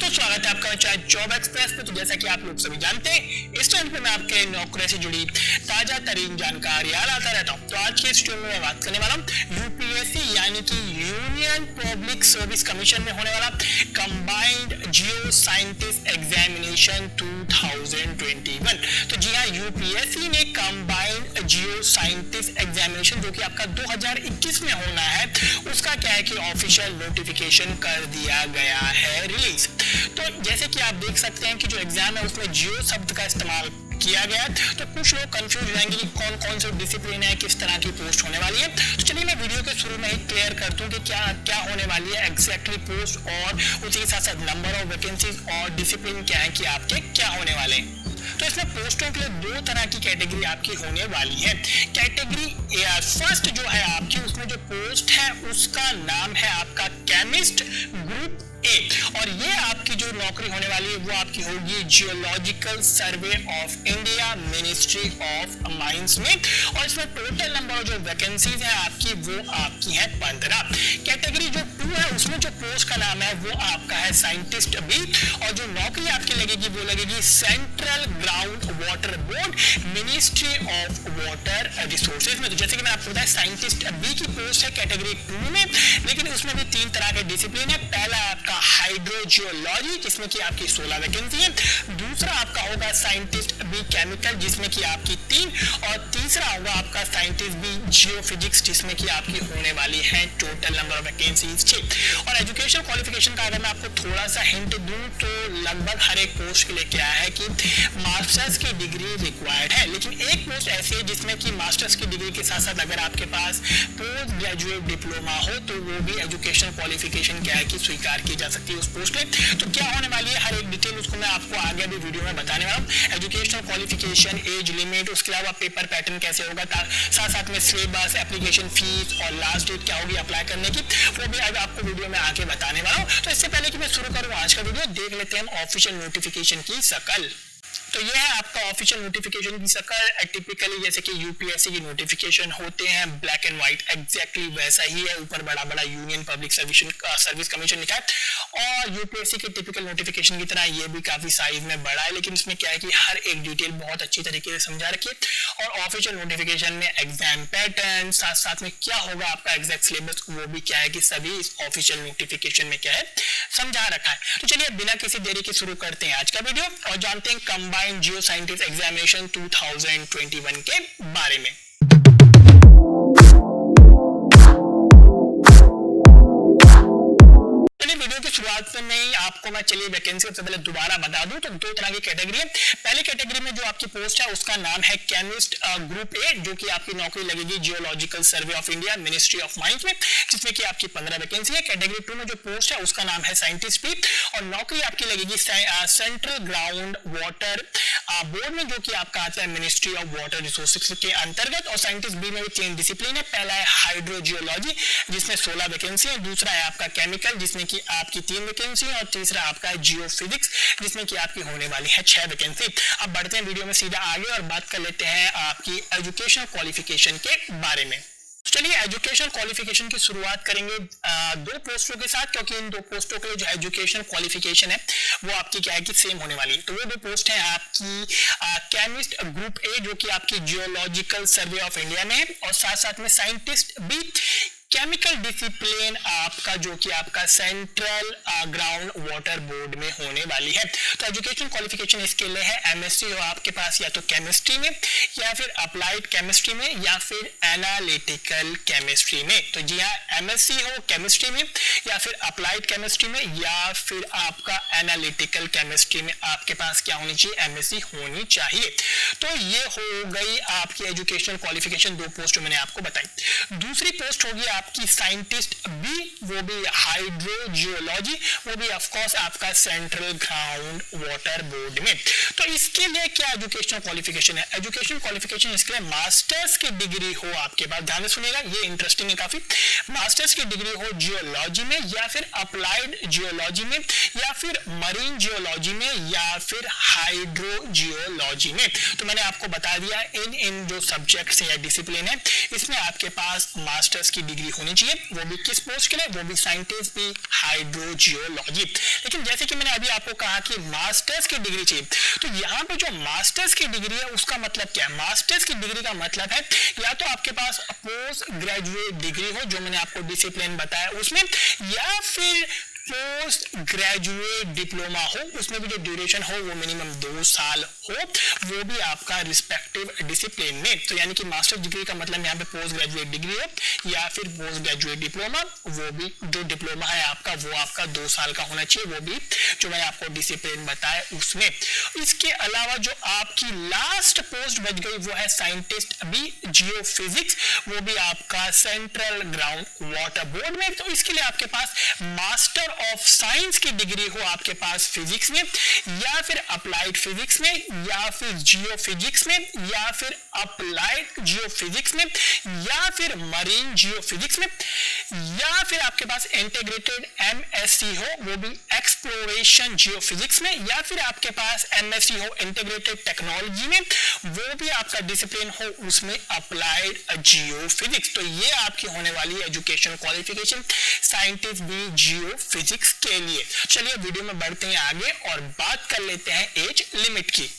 स्वागत है आपका चाहे जॉब एक्सप्रेस पे। तो जैसा कि आप लोग सभी जानते हैं, इस टाइम पे मैं आपके नौकरी से जुड़ी ताजा तरीन जानकारी लाता रहता हूँ। तो आज के इस वीडियो में मैं बात करने वाला हूँ यूपीएससी यानी कि यूनियन पब्लिक सर्विस कमीशन में होने वाला कंबाइंड जियो साइंटिस्ट एग्जामिनेशन 2021। तो जी हाँ, यूपीएससी ने कंबाइंड जियो साइंटिस्ट एग्जामिनेशन जो कि आपका 2021 में होना है, उसका क्या है कि ऑफिशियल नोटिफिकेशन कर दिया गया है रिलीज। तो जैसे कि आप देख सकते हैं कि जो एग्जाम है उसमें जियो शब्द का इस्तेमाल किया गया है। तो कुछ लोग कंफ्यूज रहेंगे कि कौन कौन से डिसिप्लिन है, किस तरह की पोस्ट होने वाली है। तो चलिए मैं वीडियो के शुरू में ही क्लियर कर दूं कि क्या क्या होने वाली है एग्जैक्टली पोस्ट, और उसी के साथ साथ नंबर ऑफ वैकेंसीज और डिसिप्लिन क्या है कि आपके क्या होने वाले हैं। तो इसमें पोस्टों के लिए दो तरह की कैटेगरी आपकी होने वाली है। कैटेगरी फर्स्ट जो है आपकी, उसमें जो पोस्ट है उसका नाम है आपका केमिस्ट ग्रुप ए, और ये आपकी जो नौकरी होने वाली है वो आपकी होगी geological survey of India ministry of mines में। और इसमें टोटल नंबर जो वैकेंसीज है आपकी वो आपकी है 15। कैटेगरी जो 2 है उसमें जो पोस्ट का नाम है वो आपका है साइंटिस्ट बी, और जो नौकरी आपकी लगेगी वो लगेगी central ground water board ministry of water resources में। तो जैसे कि मैं आपको बताया, साइंटिस्ट बी की पोस्ट है कैटेगरी 2 में, लेकिन उसमें भी 3 तरह के डिसिप्लिन है। पहला आपका हाइड्रोजियोलॉजी जिसमें कि आपकी 16 वैकेंसी है, दूसरा आपका होगा साइंटिस्ट बी केमिकल जिसमें कि आपकी 3, और तीसरा होगा आपका साइंटिस्ट बी जियोफिजिक्स जिसमें कि आपकी होने वाली है टोटल नंबर ऑफ वैकेंसीज 6। और एजुकेशन क्वालिफिकेशन का अगर मैं आपको थोड़ा सा हिंट दूं तो लगभग हर एक पोस्ट के लिए क्या है कि मास्टर्स की डिग्री रिक्वायर्ड है, लेकिन एक पोस्ट ऐसी है जिसमें कि मास्टर्स की डिग्री के साथ साथ अगर आपके पास पोस्ट ग्रेजुएट डिप्लोमा हो तो वो भी एजुकेशन क्वालिफिकेशन क्या है कि स्वीकार की जा सकती है उस पोस्ट के। तो क्या होने वाली है हर एक डिटेल उसको मैं आपको आगे भी वीडियो में बताने वाला हूँ। एजुकेशनल क्वालिफिकेशन, एज लिमिट, उसके अलावा पेपर पैटर्न कैसे होगा, साथ साथ में सिलेबस, एप्लीकेशन फीस और लास्ट डेट क्या होगी अप्लाई करने की, वो भी आज आपको वीडियो में आके बताने वाला हूँ। तो इससे पहले कि मैं शुरू करूँ आज का वीडियो, देख लेते हैं हम ऑफिशियल नोटिफिकेशन की शकल। तो ये है आपका ऑफिशियल नोटिफिकेशन की शक्ल। टिपिकली जैसे कि यूपीएससी की नोटिफिकेशन होते हैं ब्लैक एंड व्हाइट, एग्जैक्टली वैसा ही है। ऊपर बड़ा बड़ा यूनियन पब्लिक सर्विस कमीशन लिखा है, और यूपीएससी के टिपिकल नोटिफिकेशन की तरह ये भी काफी साइज में बड़ा है, लेकिन इसमें क्या है कि हर एक डिटेल बहुत अच्छी तरीके से समझा रखी है। और ऑफिशियल नोटिफिकेशन में एग्जाम पैटर्न, साथ साथ में क्या होगा आपका एग्जैक्ट सिलेबस, वो भी क्या है कि सभी इस ऑफिशियल नोटिफिकेशन में क्या है समझा रखा है। तो चलिए बिना किसी देरी के शुरू करते हैं आज का वीडियो और जानते हैं कंबाइंड जियो साइंटिस्ट एग्जामिनेशन 2021 के बारे में। वीडियो की शुरुआत में ही आपको मैं चलिए वैकेंसी सबसे पहले दोबारा बता दूं तो 2 तरह की कैटेगरी है। पहली कैटेगरी में जो आपकी पोस्ट है उसका नाम है केमिस्ट ग्रुप ए, जो कि आपकी नौकरी लगेगी geological survey of India ministry of mines में, जिसमें कि आपकी 15 वैकेंसी है। कैटेगरी 2 में जो पोस्ट है उसका नाम है साइंटिस्ट बी, और नौकरी आपकी लगेगी सेंट्रल ग्राउंड वाटर बोर्ड में, जो कि आपका आता है मिनिस्ट्री ऑफ वाटर रिसोर्सेज के अंतर्गत। और साइंटिस्ट बी में भी 3 डिसिप्लिन है। पहला है हाइड्रोजियोलॉजी जिसमें 16 वैकेंसी है, दूसरा है आपका केमिकल जिसमें कि आपकी 3 वैकेंसी, और तीसरा आपका है जियोफिजिक्स जिसमें कि आपकी होने वाली है 6 वैकेंसी। अब बढ़ते हैं वीडियो में सीधा आगे और बात कर लेते हैं आपकी एजुकेशनल क्वालिफिकेशन के बारे में। चलिए एजुकेशन क्वालिफिकेशन की शुरुआत करेंगे 2 पोस्टों के साथ, क्योंकि इन 2 पोस्टों के लिए जो एजुकेशन क्वालिफिकेशन है वो आपकी क्या है कि सेम होने वाली है। तो वो 2 पोस्ट है आपकी केमिस्ट ग्रुप ए जो कि आपकी जियोलॉजिकल सर्वे ऑफ इंडिया में है, और साथ साथ में साइंटिस्ट बी केमिकल डिसिप्लिन आपका जो कि आपका सेंट्रल ग्राउंड वाटर बोर्ड में होने वाली है। तो एजुकेशन क्वालिफिकेशन इसके लिए है एमएससी हो आपके पास या तो केमिस्ट्री में, या फिर अप्लाइड केमिस्ट्री में, या फिर एनालिटिकल केमिस्ट्री में। तो जी हाँ, एमएससी हो केमिस्ट्री में, या फिर अप्लाइड केमिस्ट्री में, या फिर आपका एनालिटिकल केमिस्ट्री में आपके पास क्या होनी चाहिए, एमएससी होनी चाहिए। तो ये हो गई आपकी एजुकेशन क्वालिफिकेशन, 2 पोस्ट मैंने आपको बताई। दूसरी पोस्ट होगी आपकी साइंटिस्ट बी, वो भी हाइड्रोजियोलॉजी, वो भी ऑफ कोर्स आपका सेंट्रल ग्राउंड वाटर बोर्ड में। तो इसके लिए क्या एजुकेशनल क्वालिफिकेशन है? एजुकेशन क्वालिफिकेशन इसके लिए मास्टर्स की डिग्री हो आपके पास, ध्यान से सुनिएगा ये इंटरेस्टिंग है काफी। मास्टर्स की डिग्री हो जियोलॉजी में, या फिर अप्लाइड जियोलॉजी में, या फिर मरीन जियोलॉजी में या फिर हाइड्रोजियोलॉजी में। तो मैंने आपको बता दिया इन जो सब्जेक्ट्स या डिसिप्लिन है इसमें आपके पास मास्टर्स की डिग्री होनी चाहिए, वो भी किस पोस्ट के लिए, वो भी साइंटिस्ट भी हाइड्रोजियोलॉजी। लेकिन जैसे कि मैंने अभी आपको कहा कि मास्टर्स की डिग्री चाहिए, तो यहाँ पे जो मास्टर्स की डिग्री है उसका मतलब क्या है? मास्टर्स की डिग्री का मतलब है या तो आपके पास पोस्ट ग्रेजुएट डिग्री हो जो मैंने आपको डिसिप्लिन बताया उसमें, या फिर पोस्ट ग्रेजुएट डिप्लोमा हो, उसमें भी जो ड्यूरेशन हो वो मिनिमम 2 साल हो, वो भी आपका रिस्पेक्टिव डिसिप्लिन में। तो यानी कि मास्टर डिग्री का मतलब यहाँ पे पोस्ट ग्रेजुएट डिग्री हो या फिर पोस्ट ग्रेजुएट डिप्लोमा, वो भी जो डिप्लोमा है आपका वो आपका 2 साल का होना चाहिए, वो भी जो मैंने आपको डिसिप्लिन बताया उसमें। इसके अलावा जो आपकी लास्ट पोस्ट बच गई वो है साइंटिस्ट अभी जियो फिजिक्स, वो भी आपका सेंट्रल ग्राउंड वाटर बोर्ड में। तो इसके लिए आपके पास मास्टर ऑफ साइंस की डिग्री हो आपके पास फिजिक्स में, या फिर अप्लाइड फिजिक्स में, या फिर जियो फिजिक्स में, या फिर अप्लाइड जियो फिजिक्स में, या फिर मरीन जियो फिजिक्स में, या फिर आपके पास इंटीग्रेटेड एमएससी हो वो भी एक्सप्लोरेशन जियो फिजिक्स में, या फिर आपके पास एमएससी हो इंटीग्रेटेड टेक्नोलॉजी में, वो भी आपका डिसिप्लिन हो उसमें अप्लाइड जियो फिजिक्स। तो ये आपकी होने वाली एजुकेशन क्वालिफिकेशन साइंटिस्ट भी जियो फिजिक्स के लिए। चलिए वीडियो में बढ़ते हैं आगे और बात कर लेते हैं एज लिमिट की।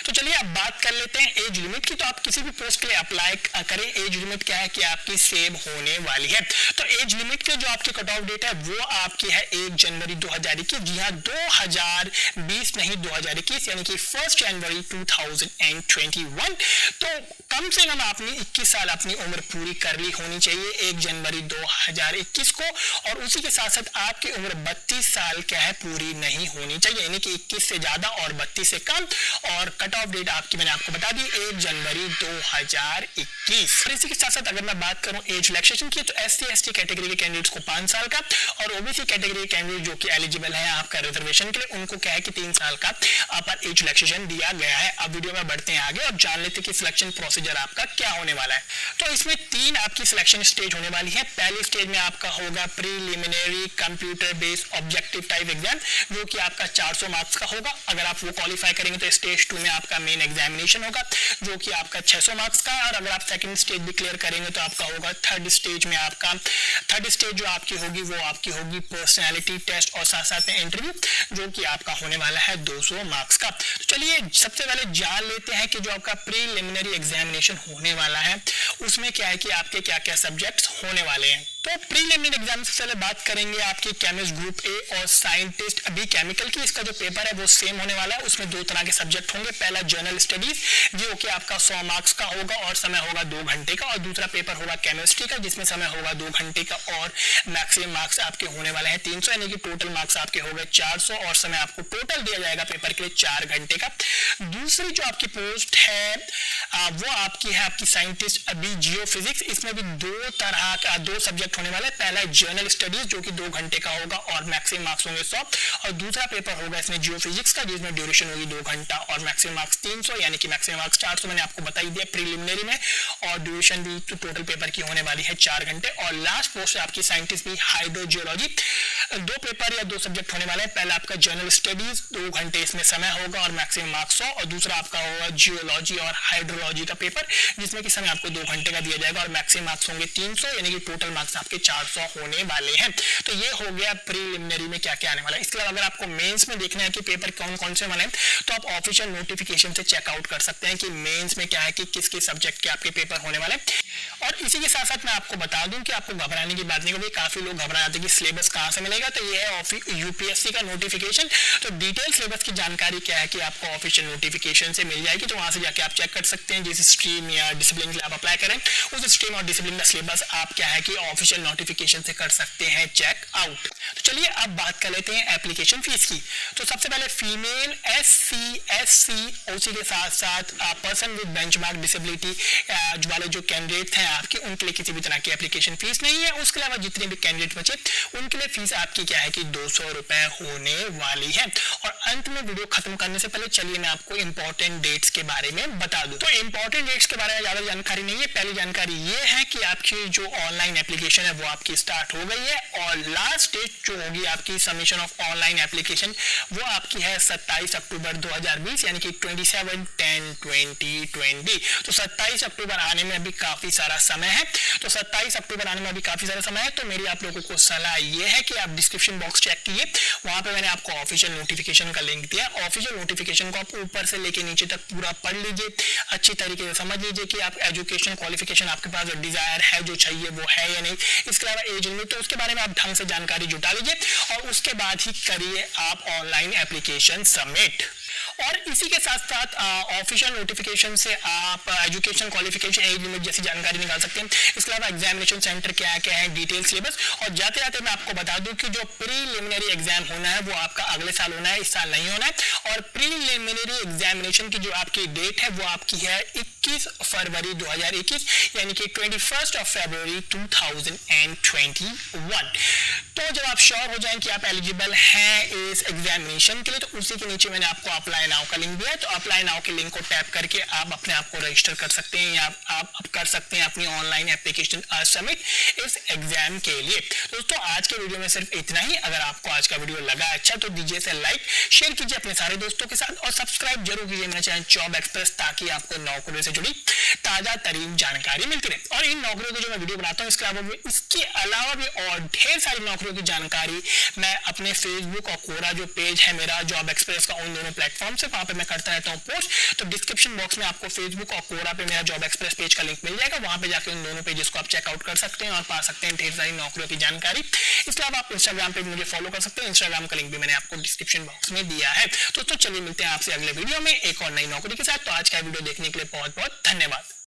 तो चलिए अब बात कर लेते हैं एज लिमिट की। तो आप किसी भी पोस्ट के लिए अप्लाई करें, एज लिमिट क्या है कि आपकी सेम होने वाली है। तो एज लिमिट के जो आपकी कट ऑफ डेट है वो आपकी है 1 जनवरी 2021। जी हाँ, 2020 नहीं 2021, यानी कि 1 जनवरी 2021। तो कम से कम आपने 21 साल अपनी उम्र पूरी कर ली होनी चाहिए 1 जनवरी 2021 को, और उसी के साथ साथ आपकी उम्र 32 साल क्या है पूरी नहीं होनी चाहिए, यानी कि 21 से ज्यादा और 32 से कम। और कट ऑफ डेट आपकी मैंने आपको बता दी 1 जनवरी 2021। और इसी के साथ साथ अगर मैं बात करूं एज रिलैक्सेशन की, तो SC ST कैटेगरी के कैंडिडेट्स को 5 साल का, और OBC कैटेगरी के कैंडिडेट जो कि एलिजिबल है आपका रिजर्वेशन के लिए, उनको क्या है कि 3 साल का अपर एज रिलैक्सेशन दिया गया है। अब वीडियो में बढ़ते हैं आगे और जान लेते हैं कि सिलेक्शन प्रोसीजर आपका क्या होने वाला है। तो इसमें 3 आपकी सिलेक्शन स्टेज होने वाली है। पहली स्टेज में आपका होगा preliminary computer based objective type exam, जो कि आपका 400 मार्क्स का होगा। अगर आप वो क्वालिफाई करेंगे तो स्टेज 2 में आपका मेन एग्जामिनेशन होगा जो कि आपका 600 मार्क्स का है। और अगर आप सेकंड स्टेज भी क्लियर करेंगे तो आपका होगा थर्ड स्टेज में आपका थर्ड स्टेज जो आपकी होगी वो आपकी होगी पर्सनालिटी टेस्ट और साथ साथ में इंटरव्यू, जो कि आपका होने वाला है 200 मार्क्स का। तो चलिए सबसे पहले जान लेते हैं कि जो आपका प्रीलिमिनरी एग्जामिनेशन होने वाला है उसमें क्या है कि आपके क्या क्या सब्जेक्ट्स होने वाले हैं। तो प्रीलिमिनरी एग्जाम से पहले बात करेंगे आपकी केमिस्ट ग्रुप ए और साइंटिस्ट अभी केमिकल की। इसका जो पेपर है वो सेम होने वाला है। उसमें 2 तरह के सब्जेक्ट होंगे। पहला जनरल स्टडीज जो कि आपका 100 मार्क्स का होगा और समय होगा 2 घंटे का, और दूसरा पेपर होगा केमिस्ट्री का जिसमें समय होगा 2 घंटे का और मैक्सिमम मार्क्स आपके होने वाले हैं 300, यानी कि टोटल मार्क्स आपके हो गए 400 और समय आपको टोटल दिया जाएगा पेपर के लिए 4 घंटे का। दूसरी जो आपकी पोस्ट है वो आपकी है आपकी साइंटिस्ट अभी जियो फिजिक्स। इसमें भी 2 सब्जेक्ट होने वाला है। पहला है जनरल स्टडीज जो कि 2 घंटे का होगा और मैक्सिमम मार्क्स होंगे 100, और दूसरा पेपर होगा इसमें जियो फिजिक्स का जिसमें ड्यूरेशन होगी 2 घंटा और मैक्सिमम मार्क्स 300, यानी कि मैक्सिमम मार्क्स 400 मैंने आपको बता ही दिया प्रीलिमिनरी में, और ड्यूरेशन भी तो टोटल पेपर की होने वाली है 4 घंटे। और लास्ट पोस्ट है आपकी साइंटिस्ट भी हाइड्रोजियोलॉजी। 2 पेपर या 2 सब्जेक्ट होने वाले हैं। पहला आपका जनरल स्टडीज 2 घंटे इसमें समय होगा और मैक्सिमम मार्क्स 100, और दूसरा आपका होगा जियोलॉजी और हाइड्रोलॉजी का पेपर जिसमें कि समय आपको 2 घंटे का दिया जाएगा और मैक्सिमम मार्क्स होंगे 300, यानी कि टोटल मार्क्स आपके 400 होने वाले हैं। तो ये हो गया प्रीलिमिनरी में क्या क्या आने वाला है। इसके अलावा अगर आपको मेंस में देखना है कि पेपर कौन कौन से वाले हैं तो आप ऑफिशियल नोटिफिकेशन से चेकआउट कर सकते हैं कि मेंस में क्या है कि किस किस सब्जेक्ट के आपके पेपर होने वाले हैं। और इसी के साथ साथ मैं आपको बता दूं कि आपको घबराने की बात नहीं होगी। काफी लोग घबरा जाते हैं कि सिलेबस कहां से मिलेगा, तो ये है यूपीएससी का नोटिफिकेशन। तो डिटेल सिलेबस की जानकारी क्या है कि आपको ऑफिशियल नोटिफिकेशन से मिल जाएगी, तो वहां से जाके आप चेक कर सकते हैं। जिस स्ट्रीम या डिसिप्लिन के लिए आप अप्लाई करें उस स्ट्रीम और डिसिप्लिन का सिलेबस आप क्या है कि ऑफिशियल नोटिफिकेशन से कर सकते हैं चेक आउट। तो चलिए अब बात कर लेते हैं एप्लीकेशन फीस की। तो सबसे पहले फीमेल SC SC उसी के साथ साथ पर्सन विद बेंचमार्क डिसेबिलिटी वाले जो कैंडिडेट हैं आपके, उनके लिए किसी भी तरह की एप्लीकेशन फीस नहीं है। उसके अलावा जितने भी कैंडिडेट बचे उनके लिए फीस आपकी क्या है कि 200 रुपए होने वाली है। और अंत में वीडियो खत्म करने से पहले चलिए मैं आपको इंपॉर्टेंट डेट्स के बारे में बता दूं। तो इंपॉर्टेंट डेट्स के बारे में ज्यादा जानकारी नहीं है। पहली जानकारी ये है कि आपकी जो ऑनलाइन एप्लीकेशन है वो आपकी स्टार्ट हो गई है और लास्ट डेट जो होगी आपकी सबमिशन ऑफ ऑनलाइन एप्लीकेशन वो आपकी है 27 अक्टूबर 2020 यानी कि 27/10/2020। तो 27 अक्टूबर आने में अभी काफी सारा समय है। तो मेरी आप लोगों को सलाह ये है कि आप डिस्क्रिप्शन बॉक्स चेक कीजिए, वहां पे मैंने आपको ऑफिशियल नोटिफिकेशन का लिंक दिया। ऑफिशियल नोटिफिकेशन को आप ऊपर से लेके नीचे तक पूरा पढ़ लीजिए, अच्छी तरीके से समझ लीजिए कि आप एजुकेशन क्वालिफिकेशन आपके पास जो डिजायर है जो चाहिए वो है या नहीं। इसके अलावा एज लिमिट तो उसके बारे में आप ढंग से जानकारी जुटा लीजिए और उसके बाद ही करिए आप ऑनलाइन एप्लीकेशन सबमिट। और इसी के साथ साथ ऑफिशियल नोटिफिकेशन से आप एजुकेशन क्वालिफिकेशन एज लिमिट जैसी जानकारी निकाल सकते हैं। इसके अलावा एग्जामिनेशन सेंटर क्या है डिटेल सिलेबस। और जाते जाते मैं आपको बता दूं कि जो प्रीलिमिनरी एग्जाम होना है वो आपका अगले साल होना है, इस साल नहीं होना है। और प्रीलिमिनरी एग्जामिनेशन की जो आपकी डेट है वो आपकी है 21 फरवरी 2021 यानी कि 21 फरवरी 2021। तो जब आप श्योर हो जाएं कि आप एलिजिबल हैं इस एग्जामिनेशन के लिए तो उसी के नीचे मैंने आपको अप्लाई नाउ का लिंक दिया है। तो अप्लाई नाउ के लिंक को टैप करके आप अपने आप को रजिस्टर कर सकते हैं या आप कर सकते हैं अपनी ऑनलाइन एप्लीकेशन सबमिट इस एग्जाम के लिए। दोस्तों आज के वीडियो में सिर्फ इतना ही। अगर आपको आज का वीडियो लगा अच्छा तो दीजिए इसे लाइक, शेयर कीजिए अपने सारे दोस्तों के साथ और सब्सक्राइब जरूर कीजिए मेरा चैनल जॉब एक्सप्रेस ताकि आपको नौकरियों से जुड़ी ताजा तरीन जानकारी मिलती रहे। और इन नौकरियों की जो मैं वीडियो बनाता हूँ इसके अलावा भी और ढेर सारी नौकरियों की जानकारी मैं अपने फेसबुक और कोरा जो पेज है मेरा जॉब एक्सप्रेस का उन दोनों प्लेटफॉर्म से वहां पे मैं करता रहता हूँ पोस्ट। तो डिस्क्रिप्शन बॉक्स में आपको फेसबुक और कोरा पे मेरा जॉब एक्सप्रेस पेज का लिंक मिल जाएगा, वहां पे जाकर उन दोनों पेजेस को आप चेकआउट कर सकते हैं और पा सकते हैं ढेर सारी नौकरियों की जानकारी। इसके अलावा आप इंस्टाग्राम पे मुझे फॉलो कर सकते हैं, इंस्टाग्राम का लिंक भी मैंने आपको डिस्क्रिप्शन बॉक्स में दिया है। तो चलिए मिलते हैं आपसे अगले वीडियो में एक और नई नौकरी के साथ। तो आज का वीडियो देखने के लिए बहुत बहुत धन्यवाद।